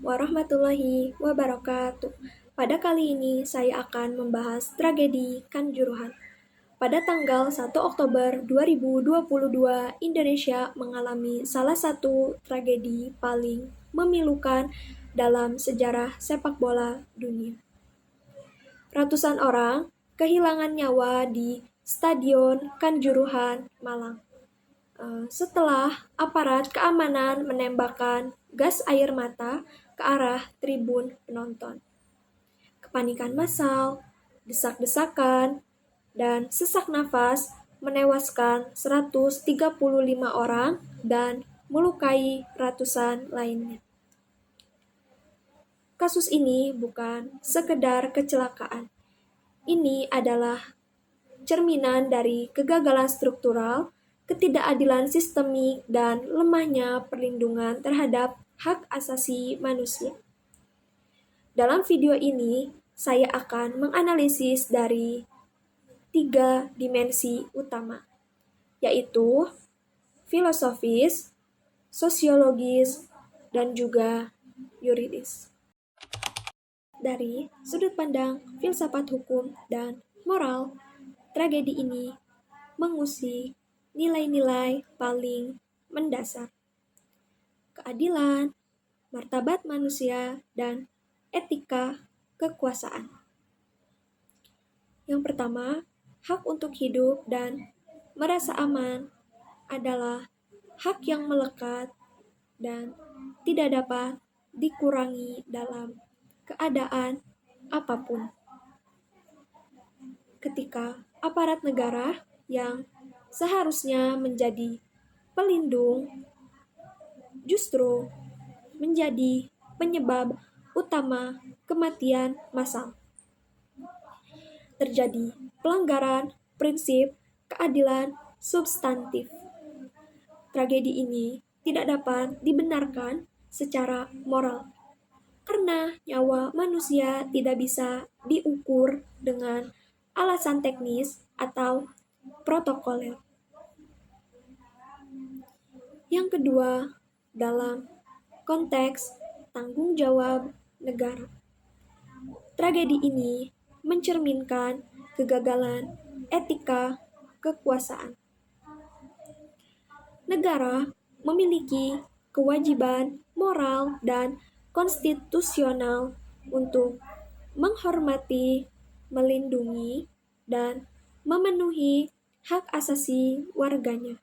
warahmatullahi wabarakatuh. Pada kali ini saya akan membahas tragedi Kanjuruhan. Pada tanggal 1 Oktober 2022, Indonesia mengalami salah satu tragedi paling memilukan dalam sejarah sepak bola dunia. Ratusan orang kehilangan nyawa di Stadion Kanjuruhan, Malang. Setelah aparat keamanan menembakkan gas air mata ke arah tribun penonton. Kepanikan massal, desak-desakan, dan sesak nafas menewaskan 135 orang dan melukai ratusan lainnya. Kasus ini bukan sekedar kecelakaan. Ini adalah cerminan dari kegagalan struktural, ketidakadilan sistemik, dan lemahnya perlindungan terhadap hak asasi manusia. Dalam video ini, saya akan menganalisis dari 3 dimensi utama, yaitu filosofis, sosiologis, dan juga yuridis. Dari sudut pandang filsafat hukum dan moral, tragedi ini mengusik nilai-nilai paling mendasar: keadilan, martabat manusia, dan etika kekuasaan. Yang pertama, hak untuk hidup dan merasa aman adalah hak yang melekat dan tidak dapat dikurangi dalam keadaan apapun. Ketika aparat negara yang seharusnya menjadi pelindung justru menjadi penyebab utama kematian massal. Terjadi pelanggaran prinsip keadilan substantif. Tragedi ini tidak dapat dibenarkan secara moral, karena nyawa manusia tidak bisa diukur dengan alasan teknis atau protokoler. Yang kedua, dalam konteks tanggung jawab negara. Tragedi ini mencerminkan kegagalan etika kekuasaan. Negara memiliki kewajiban moral dan konstitusional untuk menghormati, melindungi, dan memenuhi hak asasi warganya.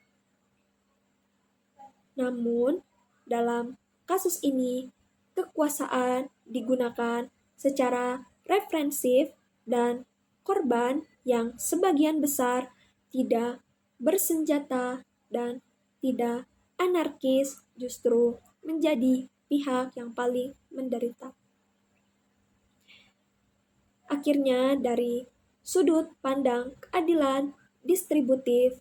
Namun, dalam kasus ini, kekuasaan digunakan secara represif dan korban yang sebagian besar tidak bersenjata dan tidak anarkis justru menjadi pihak yang paling menderita. Akhirnya, dari sudut pandang keadilan distributif,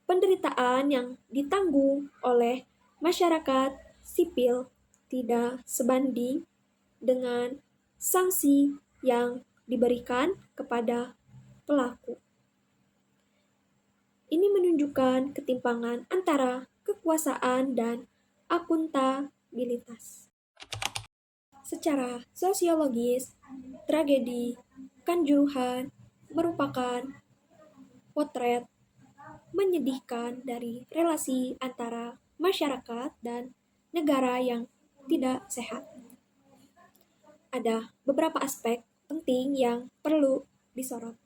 penderitaan yang ditanggung oleh masyarakat sipil tidak sebanding dengan sanksi yang diberikan kepada pelaku. Ini menunjukkan ketimpangan antara kekuasaan dan akuntabilitas. Secara sosiologis, tragedi Kanjuruhan merupakan potret menyedihkan dari relasi antara masyarakat dan negara yang tidak sehat. Ada beberapa aspek penting yang perlu disorot.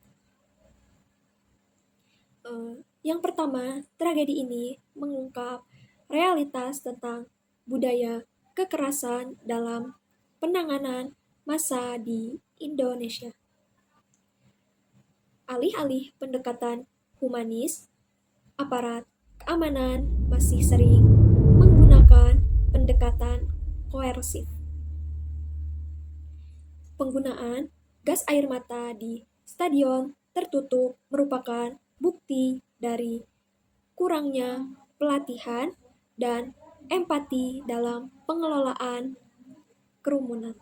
Yang pertama, tragedi ini mengungkap realitas tentang budaya kekerasan dalam penanganan massa di Indonesia. Alih-alih pendekatan humanis, aparat keamanan masih sering menggunakan pendekatan koersif. Penggunaan gas air mata di stadion tertutup merupakan bukti dari kurangnya pelatihan dan empati dalam pengelolaan kerumunan.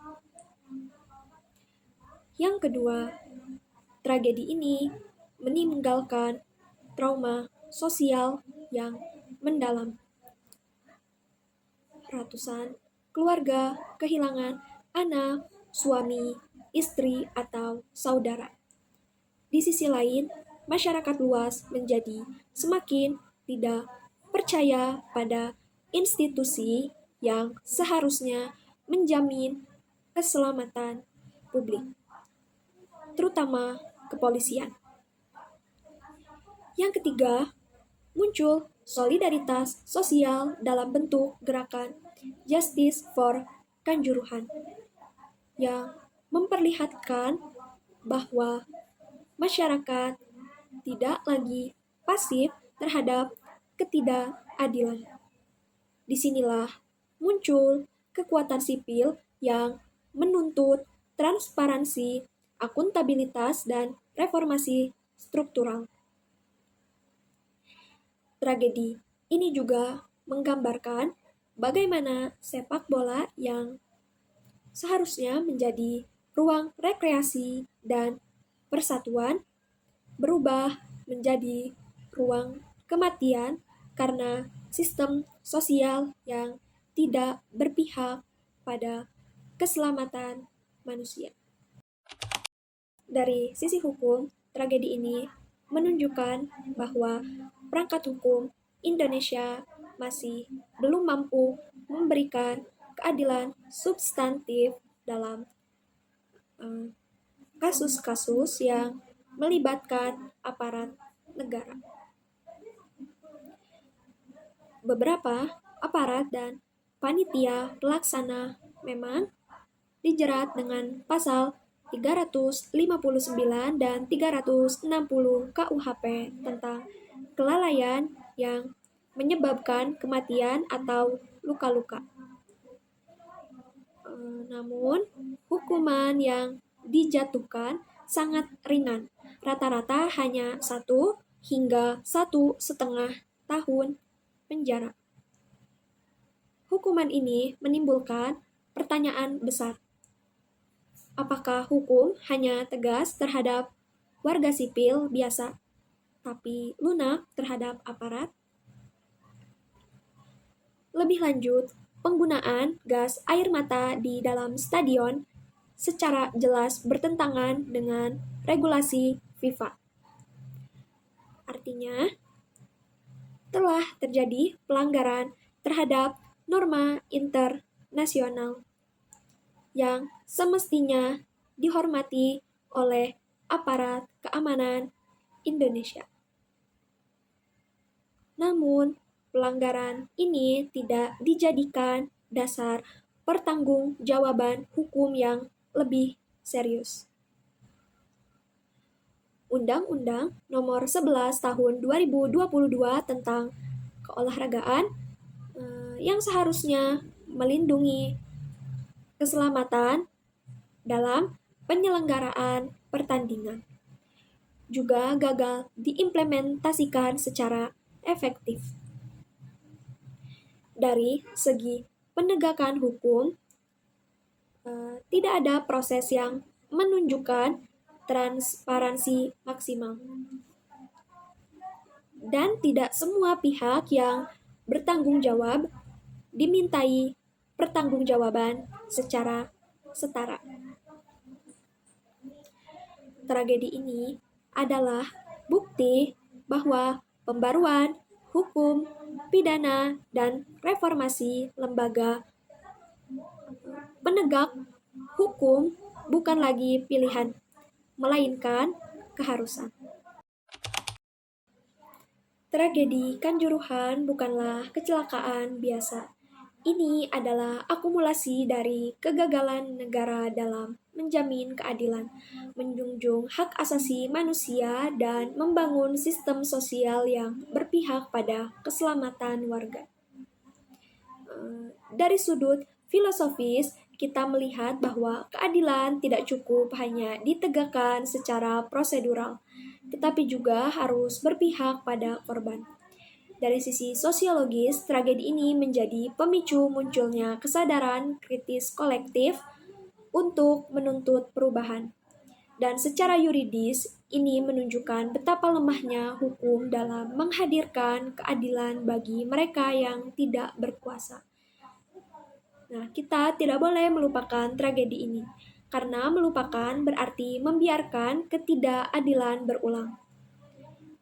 Yang kedua, tragedi ini meninggalkan trauma sosial yang mendalam. Ratusan keluarga kehilangan anak, suami, istri, atau saudara. Di sisi lain, masyarakat luas menjadi semakin tidak percaya pada institusi yang seharusnya menjamin keselamatan publik, terutama kepolisian. Yang ketiga, muncul solidaritas sosial dalam bentuk gerakan Justice for Kanjuruhan yang memperlihatkan bahwa masyarakat tidak lagi pasif terhadap ketidakadilan. Disinilah muncul kekuatan sipil yang menuntut transparansi, akuntabilitas, dan reformasi struktural. Tragedi ini juga menggambarkan bagaimana sepak bola yang seharusnya menjadi ruang rekreasi dan persatuan berubah menjadi ruang kematian karena sistem sosial yang tidak berpihak pada keselamatan manusia. Dari sisi hukum, tragedi ini menunjukkan bahwa perangkat hukum Indonesia masih belum mampu memberikan keadilan substantif dalam kasus-kasus yang melibatkan aparat negara. Beberapa aparat dan panitia pelaksana memang dijerat dengan pasal 359 dan 360 KUHP tentang kelalaian yang menyebabkan kematian atau luka-luka. Namun, hukuman yang dijatuhkan sangat ringan, rata-rata hanya 1 hingga 1,5 tahun penjara. Hukuman ini menimbulkan pertanyaan besar. Apakah hukum hanya tegas terhadap warga sipil biasa, tapi lunak terhadap aparat? Lebih lanjut, penggunaan gas air mata di dalam stadion secara jelas bertentangan dengan regulasi FIFA. Artinya, telah terjadi pelanggaran terhadap norma internasional yang semestinya dihormati oleh aparat keamanan Indonesia. Namun, pelanggaran ini tidak dijadikan dasar pertanggungjawaban hukum yang lebih serius. Undang-Undang Nomor 11 Tahun 2022 tentang keolahragaan yang seharusnya melindungi keselamatan dalam penyelenggaraan pertandingan juga gagal diimplementasikan secara efektif. Dari segi penegakan hukum, tidak ada proses yang menunjukkan transparansi maksimal. Dan tidak semua pihak yang bertanggung jawab dimintai pertanggungjawaban secara setara. Tragedi ini adalah bukti bahwa pembaruan hukum, pidana, dan reformasi lembaga penegak hukum bukan lagi pilihan, melainkan keharusan. Tragedi Kanjuruhan bukanlah kecelakaan biasa. Ini adalah akumulasi dari kegagalan negara dalam menjamin keadilan, menjunjung hak asasi manusia, dan membangun sistem sosial yang berpihak pada keselamatan warga. Dari sudut filosofis, kita melihat bahwa keadilan tidak cukup hanya ditegakkan secara prosedural, tetapi juga harus berpihak pada korban. Dari sisi sosiologis, tragedi ini menjadi pemicu munculnya kesadaran kritis kolektif untuk menuntut perubahan. Dan secara yuridis, ini menunjukkan betapa lemahnya hukum dalam menghadirkan keadilan bagi mereka yang tidak berkuasa. Nah, kita tidak boleh melupakan tragedi ini, karena melupakan berarti membiarkan ketidakadilan berulang.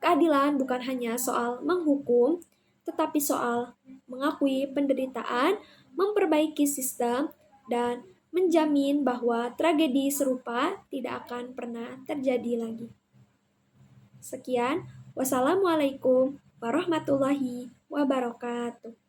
Keadilan bukan hanya soal menghukum, tetapi soal mengakui penderitaan, memperbaiki sistem, dan menjamin bahwa tragedi serupa tidak akan pernah terjadi lagi. Sekian, wassalamualaikum warahmatullahi wabarakatuh.